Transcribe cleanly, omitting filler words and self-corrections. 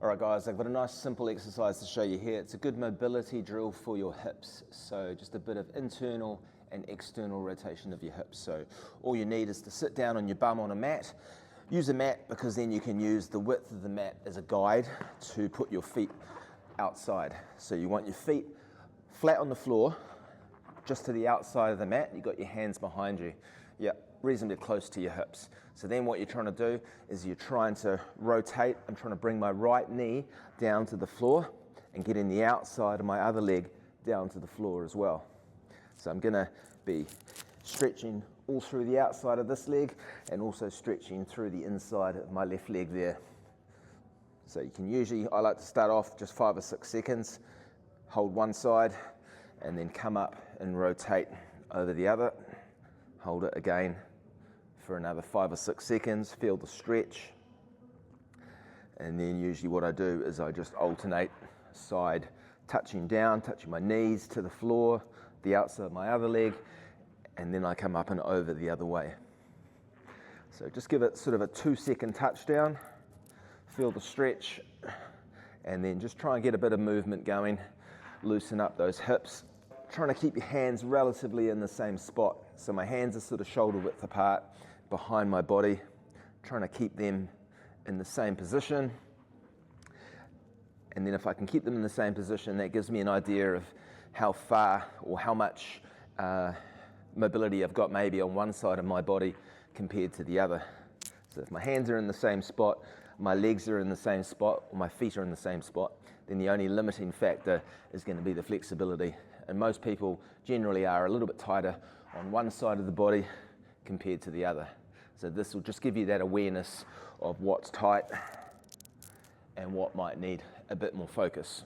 Alright guys, I've got a nice simple exercise to show you here. It's a good mobility drill for your hips. So just a bit of internal and external rotation of your hips. So all you need is to sit down on your bum on a mat. Use a mat because then you can use the width of the mat as a guide to put your feet outside. So you want your feet flat on the floor, just to the outside of the mat. You've got your hands behind you. Reasonably close to your hips. So then what you're trying to do is you're trying to rotate. I'm trying to bring my right knee down to the floor and getting the outside of my other leg down to the floor as well. So I'm gonna be stretching all through the outside of this leg and also stretching through the inside of my left leg there. So you can usually, I like to start off just 5 or 6 seconds, hold one side and then come up and rotate over the other. Hold it again for another 5 or 6 seconds, feel the stretch. And then usually what I do is I just alternate side, touching down, touching my knees to the floor, the outside of my other leg, and then I come up and over the other way. So just give it sort of a 2-second touchdown, feel the stretch, and then just try and get a bit of movement going, loosen up those hips. Trying to keep your hands relatively in the same spot. So my hands are sort of shoulder width apart behind my body, trying to keep them in the same position. And then if I can keep them in the same position, that gives me an idea of how far or how much mobility I've got maybe on one side of my body compared to the other. So if my hands are in the same spot, my legs are in the same spot, or my feet are in the same spot, then the only limiting factor is going to be the flexibility. And most people generally are a little bit tighter on one side of the body compared to the other. So this will just give you that awareness of what's tight and what might need a bit more focus.